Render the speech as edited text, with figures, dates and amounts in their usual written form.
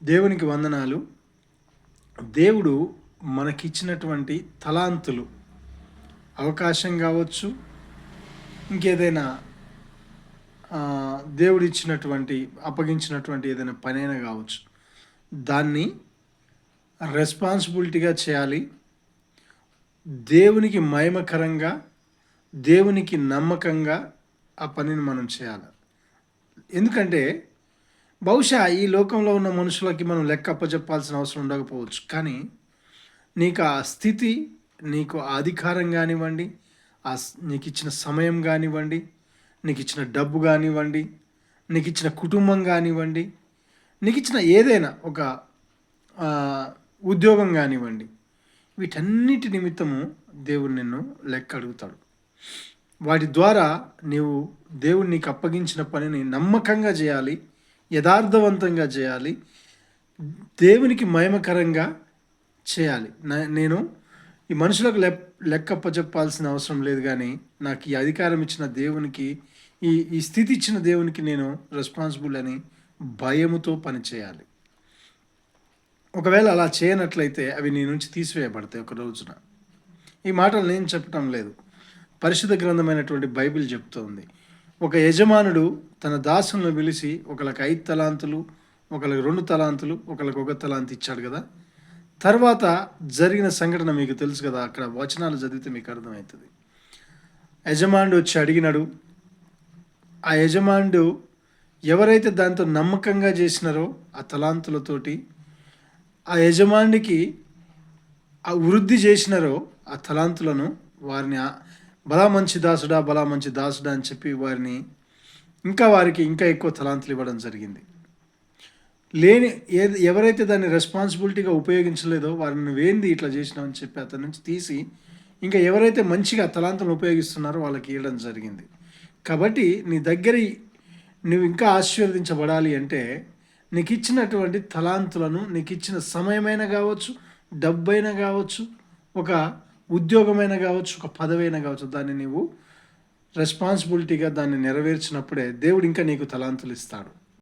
దేవునికి వందనాలు. దేవుడు మనకిచ్చినటువంటి తలాంతులు, అవకాశం కావచ్చు, ఇంకేదైనా దేవుడిచ్చినటువంటి అప్పగించినటువంటి ఏదైనా పనైనా కావచ్చు, దాన్ని రెస్పాన్సిబిలిటీగా చేయాలి. దేవునికి మహిమకరంగా, దేవునికి నమ్మకంగా ఆ పనిని మనం చేయాలి. ఎందుకంటే బహుశా ఈ లోకంలో ఉన్న మనుషులకి మనం లెక్క అప్పచెప్పాల్సిన అవసరం ఉండకపోవచ్చు. కానీ నీకు ఆ స్థితి, నీకు ఆ అధికారం కానివ్వండి, నీకు ఇచ్చిన సమయం కానివ్వండి, నీకు ఇచ్చిన డబ్బు కానివ్వండి, నీకు ఇచ్చిన కుటుంబం కానివ్వండి, నీకు ఇచ్చిన ఏదైనా ఒక ఉద్యోగం కానివ్వండి, వీటన్నిటి నిమిత్తము దేవుడు నిన్ను లెక్క అడుగుతాడు. వాటి ద్వారా నీవు దేవుడు నీకు అప్పగించిన పనిని నమ్మకంగా చేయాలి, యథార్థవంతంగా చేయాలి, దేవునికి మహిమకరంగా చేయాలి. నేను ఈ మనుషులకు లెక్కప్ప చెప్పాల్సిన అవసరం లేదు, కానీ నాకు ఈ అధికారం ఇచ్చిన దేవునికి, ఈ స్థితి ఇచ్చిన దేవునికి నేను రెస్పాన్సిబుల్ అని భయముతో పనిచేయాలి. ఒకవేళ అలా చేయనట్లయితే అవి నీ నుంచి తీసివేయబడతాయి ఒక రోజున. ఈ మాటలు నేను చెప్పటం లేదు, పరిశుద్ధ గ్రంథమైనటువంటి బైబిల్ చెప్తోంది. ఒక యజమానుడు తన దాసులను పిలిచి ఒకళ్ళకి 5 తలాంతులు, ఒకళ్ళకి 2 తలాంతులు, ఒకళ్ళకి 1 తలాంతు ఇచ్చాడు కదా. తర్వాత జరిగిన సంఘటన మీకు తెలుసు కదా. అక్కడ వచనాలు చదివితే మీకు అర్థమవుతుంది. యజమానుడు వచ్చి అడిగినాడు. ఆ యజమానుడు ఎవరైతే దాంతో నమ్మకంగా చేసినారో ఆ తలాంతులతోటి, ఆ యజమానికి ఆ వృద్ధి చేసినారో ఆ తలాంతులను, వారిని బలా మంచి దాసుడా, బలా మంచి దాసుడా అని చెప్పి వారిని వారికి ఇంకా ఎక్కువ తలాంతులు ఇవ్వడం జరిగింది. ఎవరైతే దాన్ని రెస్పాన్సిబిలిటీగా ఉపయోగించలేదో వారిని వేంది ఇట్లా చేసినామని చెప్పి అతని నుంచి తీసి ఇంకా ఎవరైతే మంచిగా తలాంతులను ఉపయోగిస్తున్నారో వాళ్ళకి ఇవ్వడం జరిగింది. కాబట్టి నీ దగ్గర నువ్వు ఇంకా ఆశీర్వదించబడాలి అంటే నీకు ఇచ్చినటువంటి తలాంతులను, నీకు ఇచ్చిన సమయమైనా కావచ్చు, డబ్బైనా కావచ్చు, ఒక ఉద్యోగమైనా కావచ్చు, ఒక పదవైనా కావచ్చు, దాన్ని నీవు రెస్పాన్సిబిలిటీగా దాన్ని నెరవేర్చినప్పుడే దేవుడు ఇంకా నీకు తలాంతులు ఇస్తాడు.